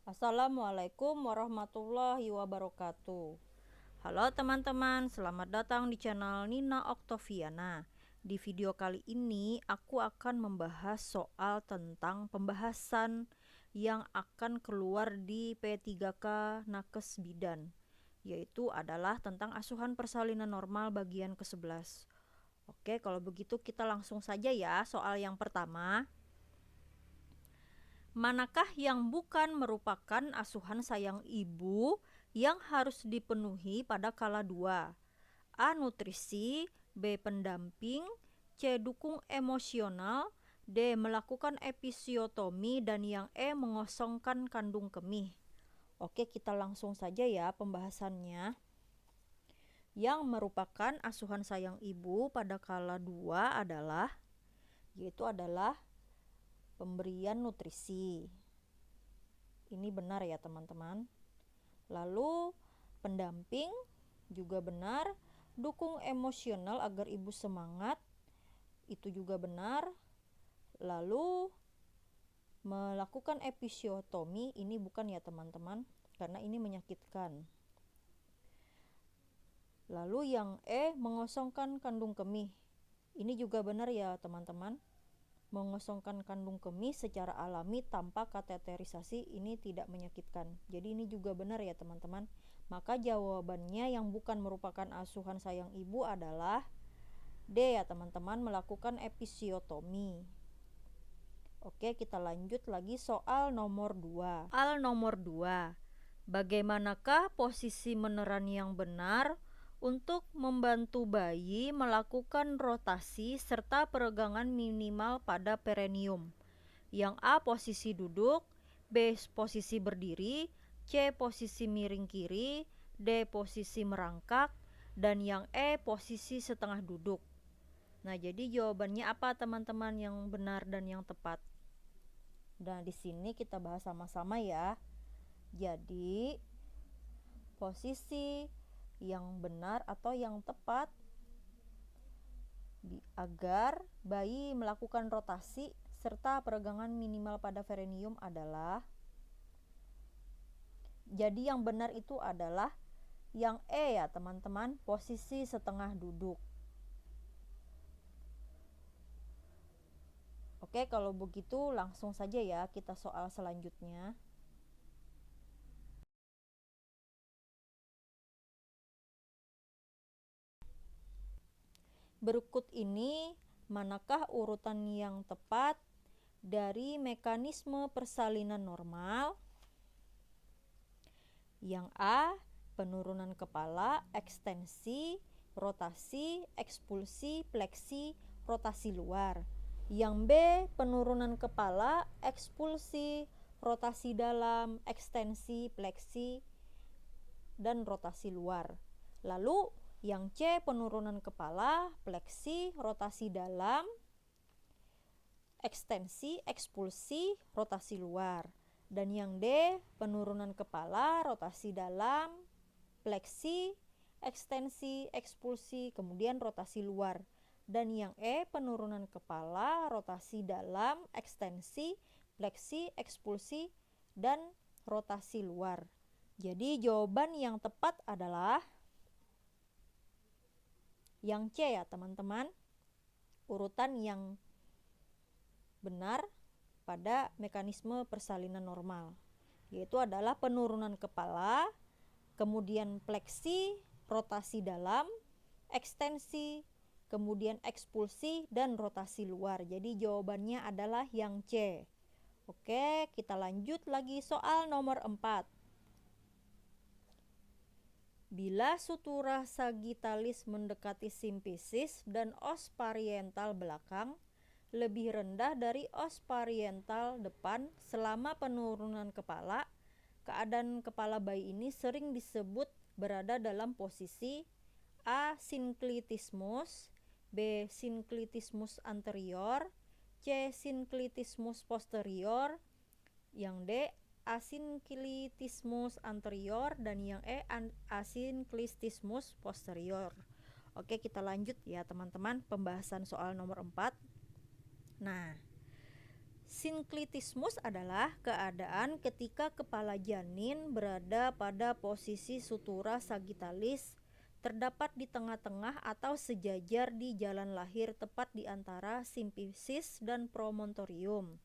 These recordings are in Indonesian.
Assalamualaikum warahmatullahi wabarakatuh. Halo teman-teman, selamat datang di channel Nina Oktaviana. Di video kali ini aku akan membahas soal tentang pembahasan yang akan keluar di P3K Nakes Bidan, yaitu adalah tentang asuhan persalinan normal bagian ke-11. Oke, kalau begitu kita langsung saja ya soal yang pertama. Manakah yang bukan merupakan asuhan sayang ibu yang harus dipenuhi pada kala 2? A. Nutrisi, B. Pendamping, C. Dukung emosional, D. Melakukan episiotomi, dan yang E. Mengosongkan kandung kemih. Oke, kita langsung saja ya pembahasannya. Yang merupakan asuhan sayang ibu pada kala 2 adalah pemberian nutrisi. Ini benar ya teman-teman. Lalu pendamping juga benar, dukung emosional agar ibu semangat, itu juga benar. Lalu melakukan episiotomi, ini bukan ya teman-teman, karena ini menyakitkan. Lalu yang E, mengosongkan kandung kemih, ini juga benar ya teman-teman. Mengosongkan kandung kemih secara alami tanpa kateterisasi ini tidak menyakitkan. Jadi ini juga benar ya teman-teman. Maka jawabannya yang bukan merupakan asuhan sayang ibu adalah D ya teman-teman, melakukan episiotomi. Oke, kita lanjut lagi soal nomor 2. Soal nomor 2. Bagaimanakah posisi meneran yang benar untuk membantu bayi melakukan rotasi serta peregangan minimal pada perineum? Yang A, posisi duduk, B, posisi berdiri, C, posisi miring kiri, D, posisi merangkak, dan yang E, posisi setengah duduk. Nah, jadi jawabannya apa teman-teman yang benar dan yang tepat? Nah, di sini kita bahas sama-sama ya. Jadi posisi yang benar atau yang tepat agar bayi melakukan rotasi serta peregangan minimal pada perineum adalah, jadi yang benar itu adalah yang E ya teman-teman, posisi setengah duduk. Oke, kalau begitu langsung saja ya kita soal selanjutnya. Berikut ini manakah urutan yang tepat dari mekanisme persalinan normal? Yang A, penurunan kepala, ekstensi, rotasi, ekspulsi, fleksi, rotasi luar. Yang B, penurunan kepala, ekspulsi, rotasi dalam, ekstensi, fleksi, dan rotasi luar. Lalu yang C, penurunan kepala, fleksi, rotasi dalam, ekstensi, ekspulsi, rotasi luar. Dan yang D, penurunan kepala, rotasi dalam, fleksi, ekstensi, ekspulsi, kemudian rotasi luar. Dan yang E, penurunan kepala, rotasi dalam, ekstensi, fleksi, ekspulsi, dan rotasi luar. Jadi jawaban yang tepat adalah yang C ya teman-teman, urutan yang benar pada mekanisme persalinan normal, yaitu adalah penurunan kepala, kemudian fleksi, rotasi dalam, ekstensi, kemudian ekspulsi, dan rotasi luar. Jadi jawabannya adalah yang C. Oke, kita lanjut lagi soal nomor 4. Bila sutura sagittalis mendekati simfisis dan os pariental belakang lebih rendah dari os pariental depan selama penurunan kepala, keadaan kepala bayi ini sering disebut berada dalam posisi A. Sinklitismus, B. Sinklitismus anterior, C. Sinklitismus posterior, yang D. Asinklitismus anterior, dan yang E. Asinklitismus posterior. Oke, kita lanjut ya teman-teman pembahasan soal nomor 4. Nah, Sinklitismus adalah keadaan ketika kepala janin berada pada posisi sutura sagittalis, terdapat di tengah-tengah atau sejajar di jalan lahir tepat di antara simfisis dan promontorium.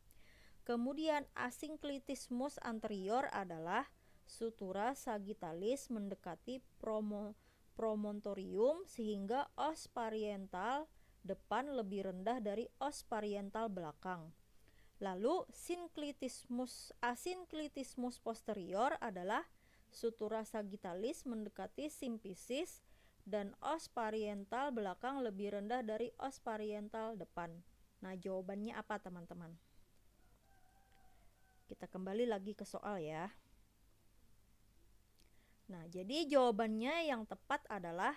Kemudian asinklitismus anterior adalah sutura sagittalis mendekati promontorium sehingga os pariental depan lebih rendah dari os pariental belakang. Lalu asinklitismus posterior adalah sutura sagittalis mendekati simfisis dan os pariental belakang lebih rendah dari os pariental depan. Nah, jawabannya apa, teman-teman? Kita kembali lagi ke soal ya. Nah, jadi jawabannya yang tepat adalah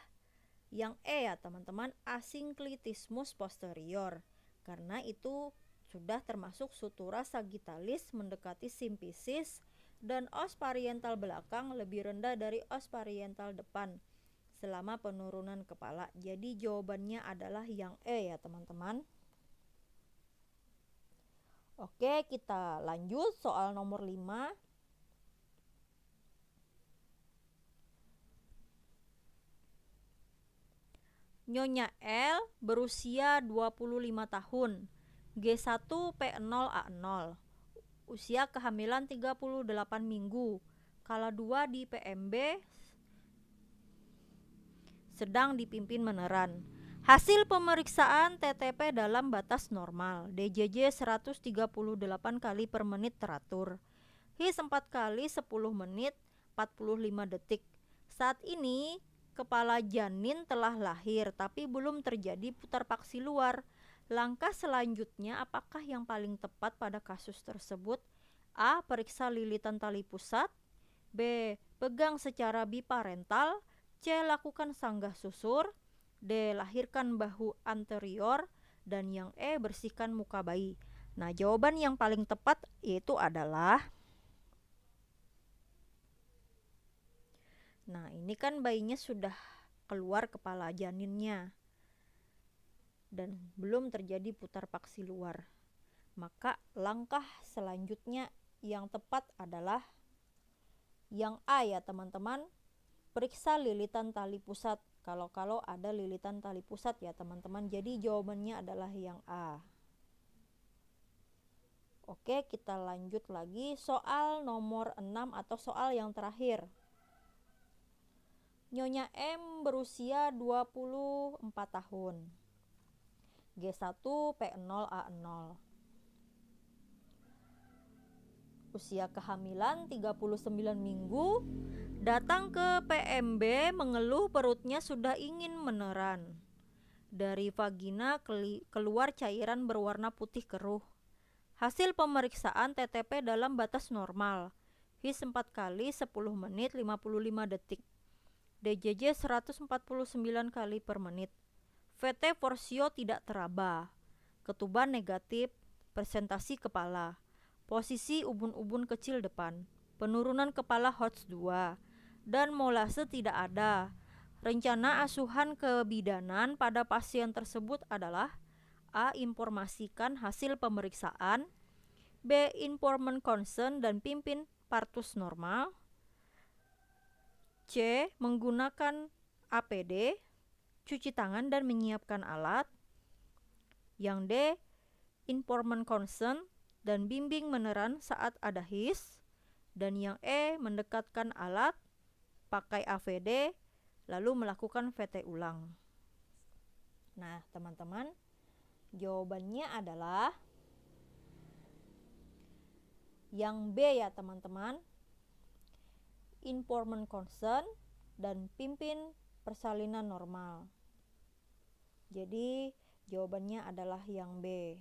yang E ya, teman-teman, asinklitismus posterior. Karena itu sudah termasuk sutura sagittalis mendekati simfisis dan os pariental belakang lebih rendah dari os pariental depan selama penurunan kepala. Jadi jawabannya adalah yang E ya, teman-teman. Oke, kita lanjut soal nomor 5. Nyonya L berusia 25 tahun, G1P0A0. Usia kehamilan 38 minggu. Kala 2 di PMB sedang dipimpin meneran. Hasil pemeriksaan TTP dalam batas normal. DJJ 138 kali per menit teratur. HIS 4 kali 10 menit 45 detik. Saat ini kepala janin telah lahir tapi belum terjadi putar paksi luar. Langkah selanjutnya apakah yang paling tepat pada kasus tersebut? A. Periksa lilitan tali pusat. B. Pegang secara biparental. C. Lakukan sanggah susur. D. Lahirkan bahu anterior. Dan yang E. Bersihkan muka bayi. Nah, jawaban yang paling tepat yaitu adalah, nah ini kan bayinya sudah keluar kepala janinnya dan belum terjadi putar paksi luar. Maka langkah selanjutnya yang tepat adalah yang A ya, teman-teman. Periksa lilitan tali pusat. Kalau ada lilitan tali pusat ya, teman-teman. Jadi jawabannya adalah yang A. Oke, kita lanjut lagi soal nomor 6 atau soal yang terakhir. Nyonya M berusia 24 tahun. G1P0A0. Usia kehamilan 39 minggu. Datang ke PMB mengeluh perutnya sudah ingin meneran. Dari vagina keluar cairan berwarna putih keruh. Hasil pemeriksaan TTP dalam batas normal. HIS 4 kali 10 menit 55 detik. DJJ 149 kali per menit. VT Forsio tidak teraba. Ketuban negatif. Presentasi kepala. Posisi ubun-ubun kecil depan. Penurunan kepala HOTS 2. Dan molase tidak ada. Rencana asuhan kebidanan pada pasien tersebut adalah A. Informasikan hasil pemeriksaan. B. Informan consent dan pimpin partus normal. C. Menggunakan APD, cuci tangan dan menyiapkan alat. Yang D. Informan consent dan bimbing meneran saat ada HIS. Dan yang E. Mendekatkan alat, pakai AVD, lalu melakukan VT ulang. Nah, teman-teman, jawabannya adalah yang B ya, teman-teman. Informan consent dan pimpin persalinan normal. Jadi jawabannya adalah yang B.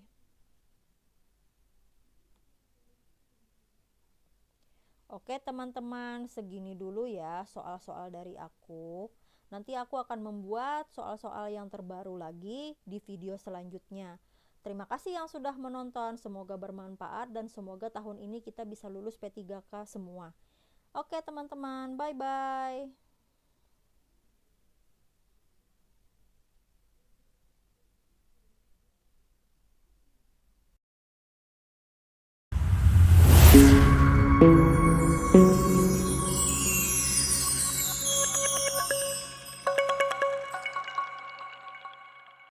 Oke, teman-teman, segini dulu ya soal-soal dari aku. Nanti aku akan membuat soal-soal yang terbaru lagi di video selanjutnya. Terima kasih yang sudah menonton, semoga bermanfaat dan semoga tahun ini kita bisa lulus P3K semua. Oke, teman-teman, bye-bye.